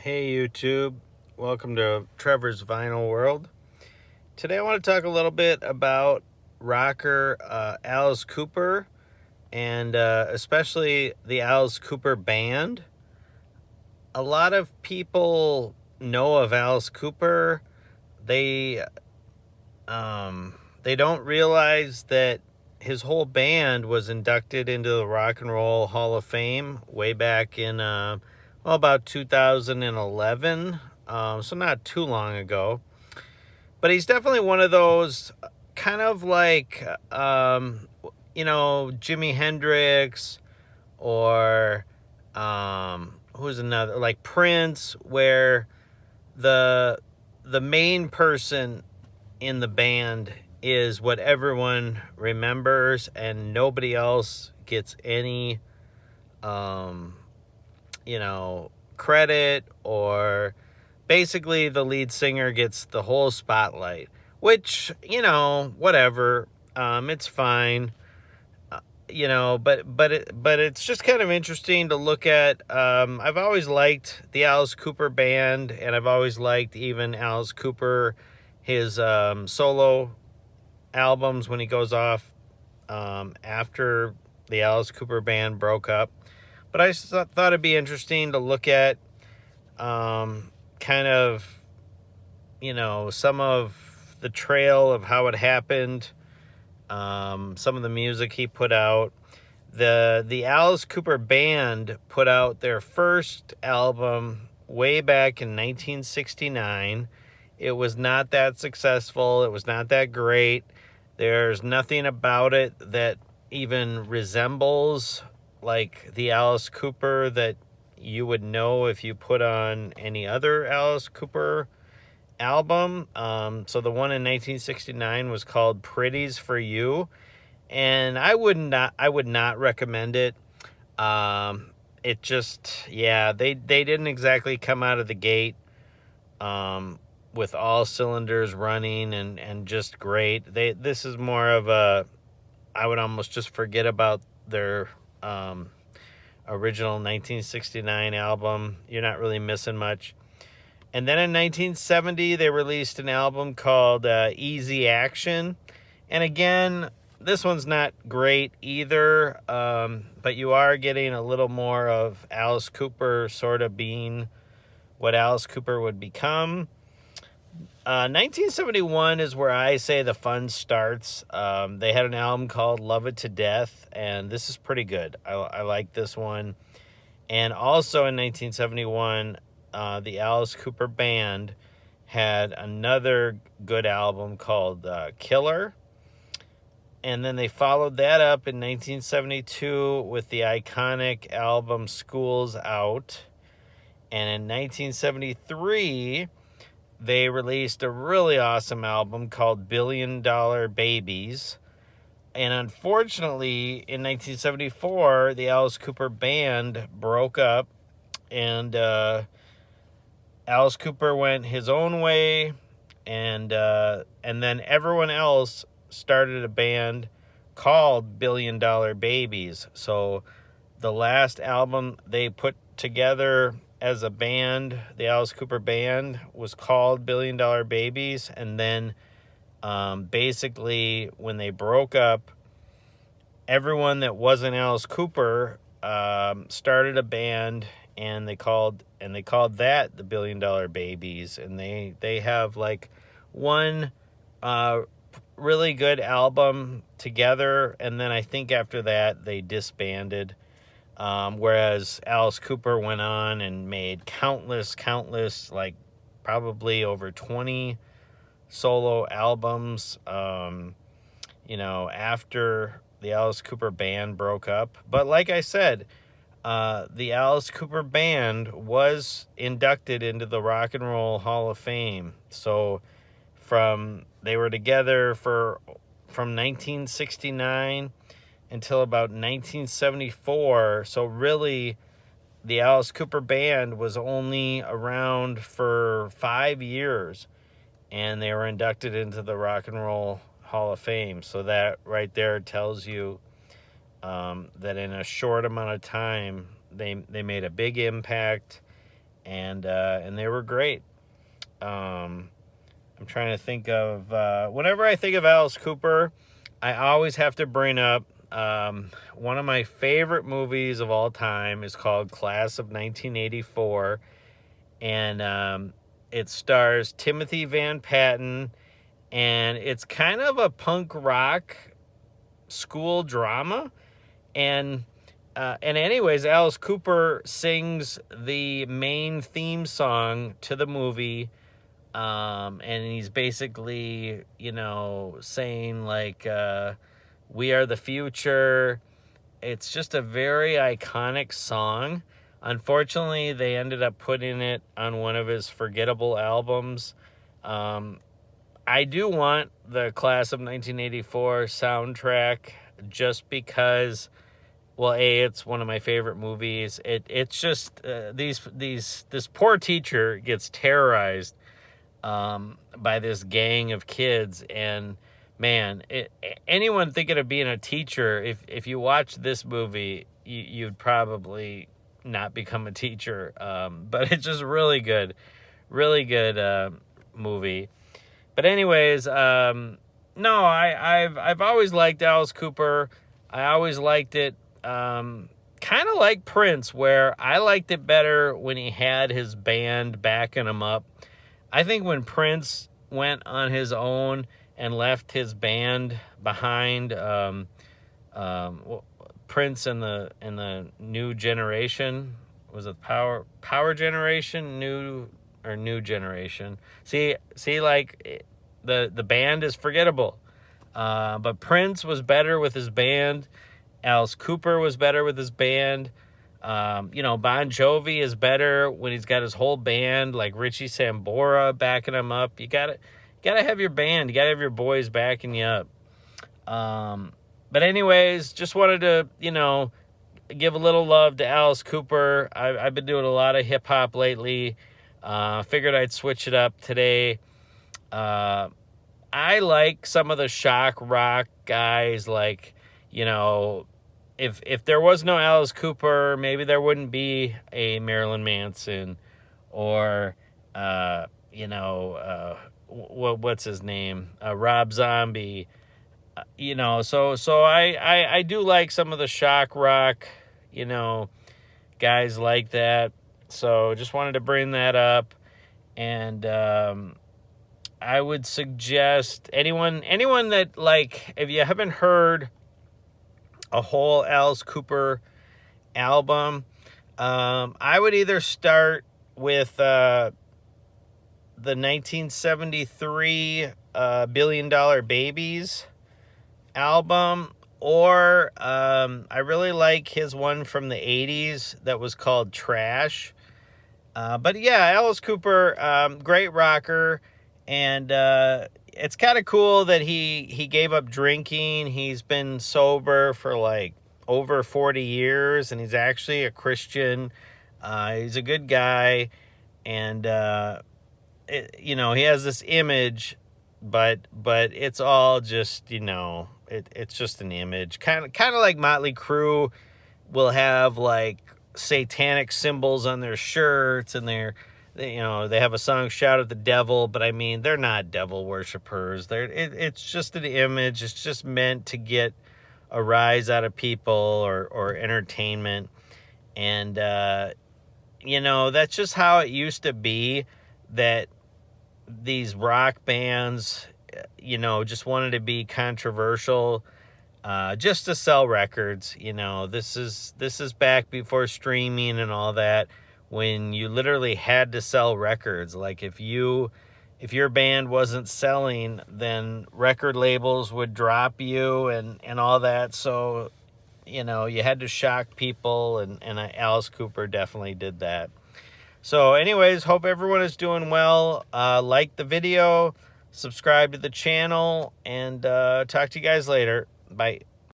Hey YouTube, welcome to Trevor's Vinyl World. Today I want to talk a little bit about rocker Alice Cooper and especially the Alice Cooper band. A lot of people know of Alice Cooper. They they don't realize that his whole band was inducted into the Rock and Roll Hall of Fame way back in about 2011, so not too long ago. But he's definitely one of those kind of like, Jimi Hendrix or who's another, like Prince, where the main person in the band is what everyone remembers and nobody else gets any credit, or basically the lead singer gets the whole spotlight, which, whatever. It's fine. But it's just kind of interesting to look at. I've always liked the Alice Cooper band, and I've always liked even Alice Cooper, his solo albums when he goes off after the Alice Cooper band broke up. But I thought it'd be interesting to look at kind of, some of the trail of how it happened, some of the music he put out. The Alice Cooper band put out their first album way back in 1969. It was not that successful. It was not that great. There's nothing about it that even resembles like the Alice Cooper that you would know if you put on any other Alice Cooper album. So the one in 1969 was called Pretties for You, and I would not recommend it. It just, yeah, they didn't exactly come out of the gate with all cylinders running and just great. This is more of a, I would almost just forget about their original 1969 album. You're not really missing much. And then in 1970, they released an album called Easy Action. And again, this one's not great either, but you are getting a little more of Alice Cooper sort of being what Alice Cooper would become. 1971 is where I say the fun starts. They had an album called Love It to Death, and this is pretty good. I like this one. And also in 1971, the Alice Cooper band had another good album called Killer. And then they followed that up in 1972 with the iconic album School's Out. And in 1973, they released a really awesome album called Billion Dollar Babies. And unfortunately, in 1974, the Alice Cooper band broke up, and Alice Cooper went his own way, and then everyone else started a band called Billion Dollar Babies. So the last album they put together as a band, the Alice Cooper band, was called Billion Dollar Babies. And then basically when they broke up, everyone that wasn't Alice Cooper started a band, and they called that the Billion Dollar Babies. And they have like one really good album together, and then I think after that they disbanded. Whereas Alice Cooper went on and made countless, like probably over 20 solo albums, after the Alice Cooper band broke up. But like I said, the Alice Cooper band was inducted into the Rock and Roll Hall of Fame. So they were together from 1969 until about 1974. So really, the Alice Cooper band was only around for 5 years, and they were inducted into the Rock and Roll Hall of Fame. So that right there tells you that in a short amount of time, they made a big impact, and they were great. I'm trying to think of whenever I think of Alice Cooper, I always have to bring up one of my favorite movies of all time is called Class of 1984, and it stars Timothy Van Patten, and it's kind of a punk rock school drama, and anyways, Alice Cooper sings the main theme song to the movie. And he's basically, saying like, we are the future. It's just a very iconic song. Unfortunately, they ended up putting it on one of his forgettable albums. I do want the Class of 1984 soundtrack just because, well, it's one of my favorite movies. It's just this poor teacher gets terrorized by this gang of kids, and man, anyone thinking of being a teacher, if you watch this movie, you'd probably not become a teacher. But it's just really good movie. But anyways, no, I've always liked Alice Cooper. I always liked it. Kind of like Prince, where I liked it better when he had his band backing him up. I think when Prince went on his own and left his band behind, Prince and the New Generation, was it Power Generation, New Generation? See, like the band is forgettable, but Prince was better with his band. Alice Cooper was better with his band. Bon Jovi is better when he's got his whole band, like Richie Sambora backing him up. You gotta have your band. You gotta have your boys backing you up. But anyways, just wanted to, give a little love to Alice Cooper. I've been doing a lot of hip hop lately. Figured I'd switch it up today. I like some of the shock rock guys, like, if there was no Alice Cooper, maybe there wouldn't be a Marilyn Manson, or what's his name, Rob Zombie. So I do like some of the shock rock, guys like that. So just wanted to bring that up, and I would suggest anyone that, like, if you haven't heard a whole Alice Cooper album, I would either start with the 1973 Billion Dollar Babies album, or I really like his one from the 80s that was called Trash. But yeah, Alice Cooper, great rocker, and it's kind of cool that he gave up drinking. He's been sober for like over 40 years, and he's actually a Christian. He's a good guy, and he has this image, but it's all just, it's just an image. Kind of like Motley Crue will have like satanic symbols on their shirts, and they have a song "Shout at the Devil," but I mean, they're not devil worshipers. It's just an image. It's just meant to get a rise out of people, or entertainment. And that's just how it used to be, that these rock bands, just wanted to be controversial, just to sell records. This is back before streaming and all that, when you literally had to sell records. Like if your band wasn't selling, then record labels would drop you and all that. So, you had to shock people, and Alice Cooper definitely did that. So anyways, hope everyone is doing well. Like the video, subscribe to the channel, and talk to you guys later. Bye.